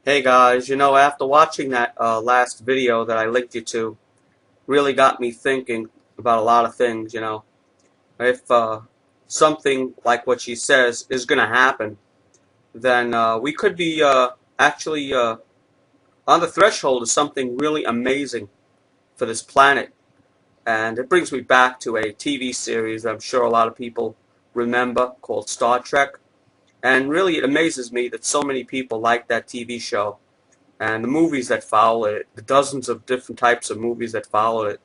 Hey guys, after watching that last video that I linked you to, really got me thinking about a lot of things. If something like what she says is going to happen, then we could be actually on the threshold of something really amazing for this planet. And it brings me back to a TV series that I'm sure a lot of people remember called Star Trek. And really, it amazes me that so many people like that TV show and the movies that follow it, the dozens of different types of movies that follow it.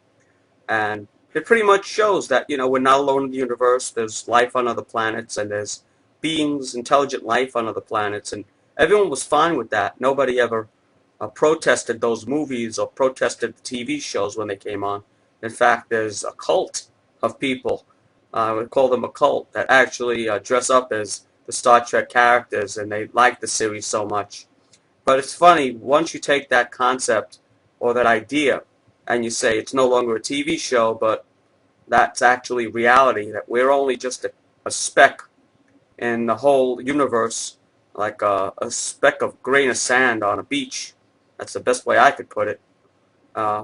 And it pretty much shows that, we're not alone in the universe. There's life on other planets, and there's beings, intelligent life on other planets. And everyone was fine with that. Nobody ever protested those movies or protested the TV shows when they came on. In fact, there's a cult of people, I would call them a cult, that actually dress up as the Star Trek characters, and they like the series so much. But it's funny, once you take that concept or that idea and you say it's no longer a TV show, but that's actually reality, that we're only just a speck in the whole universe, like a speck of grain of sand on a beach. That's the best way I could put it,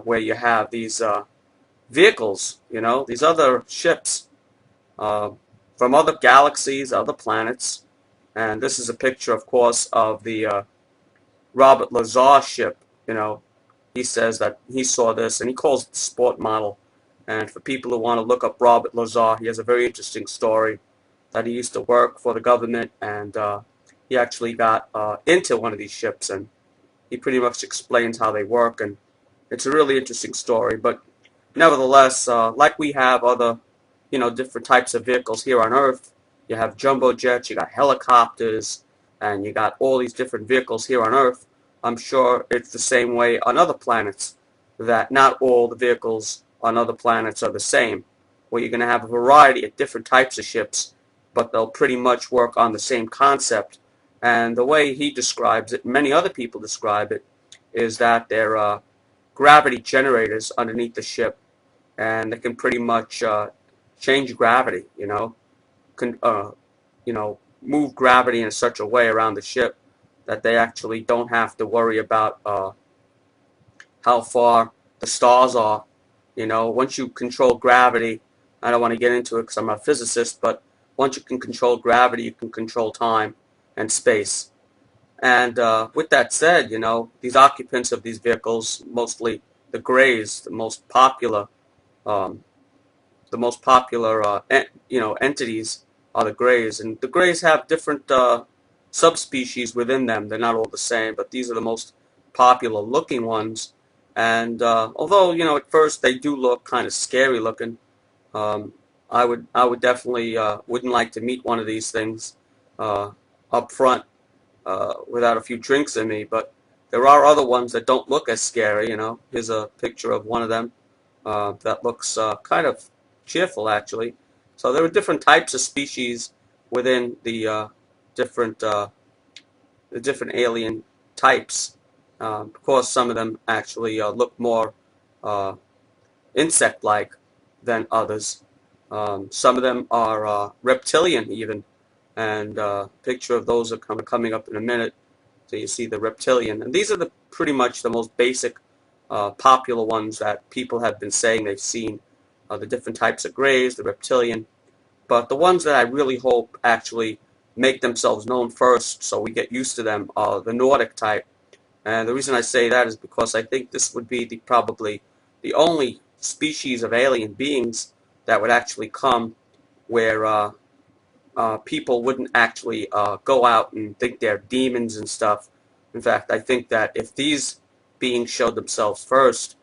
where you have these vehicles, these other ships uh, from other galaxies, other planets. And this is a picture, of course, of the Robert Lazar ship. You know, he says that he saw this, and he calls it the sport model. And for people who want to look up Robert Lazar, he has a very interesting story that he used to work for the government, and he actually got into one of these ships, and he pretty much explains how they work, and it's a really interesting story. But nevertheless, like we have other, different types of vehicles here on Earth, you have jumbo jets, you got helicopters, and you got all these different vehicles here on Earth. I'm sure it's the same way on other planets, that not all the vehicles on other planets are the same, where you're going to have a variety of different types of ships, but they'll pretty much work on the same concept. And the way he describes it, many other people describe it, is that they're gravity generators underneath the ship, and they can pretty much change gravity, can, move gravity in such a way around the ship that they actually don't have to worry about how far the stars are. Once you control gravity, I don't want to get into it because I'm not a physicist, but once you can control gravity, you can control time and space. And with that said, these occupants of these vehicles, mostly the Greys, um, entities are the Greys, and the Greys have different subspecies within them. They're not all the same, but these are the most popular looking ones. And although at first they do look kind of scary looking, um, I would definitely wouldn't like to meet one of these things uh, up front without a few drinks in me. But there are other ones that don't look as scary. Here's a picture of one of them that looks kind of cheerful, actually. So there are different types of species within different the different alien types. Of course, some of them actually look more uh, insect-like than others. Some of them are reptilian even, and a picture of those are coming up in a minute. So you see the reptilian, and these are the pretty much the most basic, popular ones that people have been saying they've seen. The different types of grays, the reptilian, but the ones that I really hope actually make themselves known first, so we get used to them, are the Nordic type. And the reason I say that is because I think this would be probably the only species of alien beings that would actually come where people wouldn't actually go out and think they're demons and stuff. In fact, I think that if these beings showed themselves first,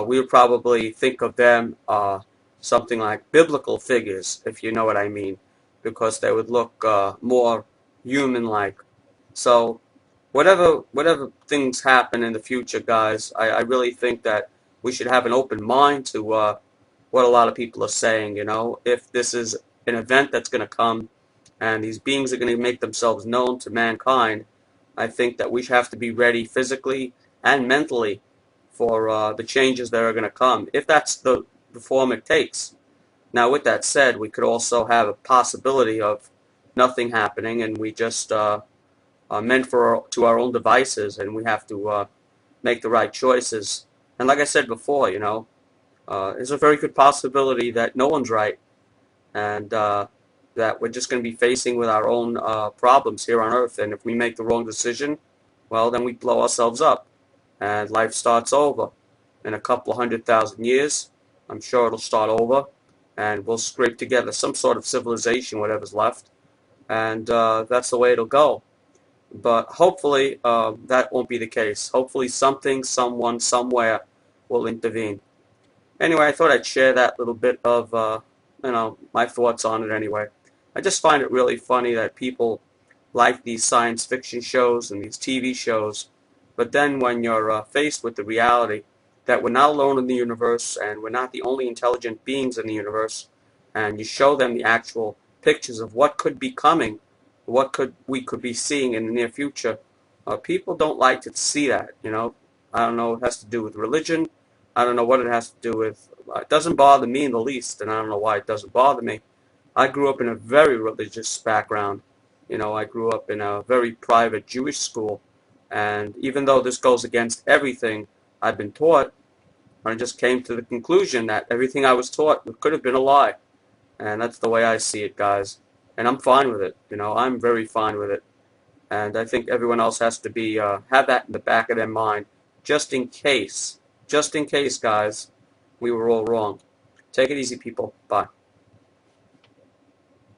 we would probably think of them something like biblical figures, if you know what I mean, because they would look more human-like. So whatever things happen in the future, guys, I really think that we should have an open mind to what a lot of people are saying. If this is an event that's going to come, and these beings are going to make themselves known to mankind, I think that we have to be ready physically and mentally for the changes that are going to come, if that's the form it takes. Now, with that said, we could also have a possibility of nothing happening, and we just meant to our own devices, and we have to make the right choices. And like I said before, there's a very good possibility that no one's right, and that we're just going to be facing with our own problems here on Earth. And if we make the wrong decision, well, then we blow ourselves up, and life starts over. In a couple of 100,000 years, I'm sure it'll start over, and we'll scrape together some sort of civilization, whatever's left, and that's the way it'll go. But hopefully that won't be the case. Hopefully something, someone, somewhere will intervene. Anyway, I thought I'd share that little bit of my thoughts on it anyway. I just find it really funny that people like these science fiction shows and these TV shows, but then when you're faced with the reality that we're not alone in the universe and we're not the only intelligent beings in the universe, and you show them the actual pictures of what could be coming, we could be seeing in the near future, people don't like to see that. I don't know. It has to do with religion. I don't know what it has to do with. It doesn't bother me in the least, and I don't know why it doesn't bother me. I grew up in a very religious background. I grew up in a very private Jewish school, and even though this goes against everything I've been taught, I just came to the conclusion that everything I was taught could have been a lie, and that's the way I see it, guys. And I'm fine with it. I'm very fine with it, and I think everyone else has to be have that in the back of their mind, just in case, guys, we were all wrong. Take it easy, people. Bye.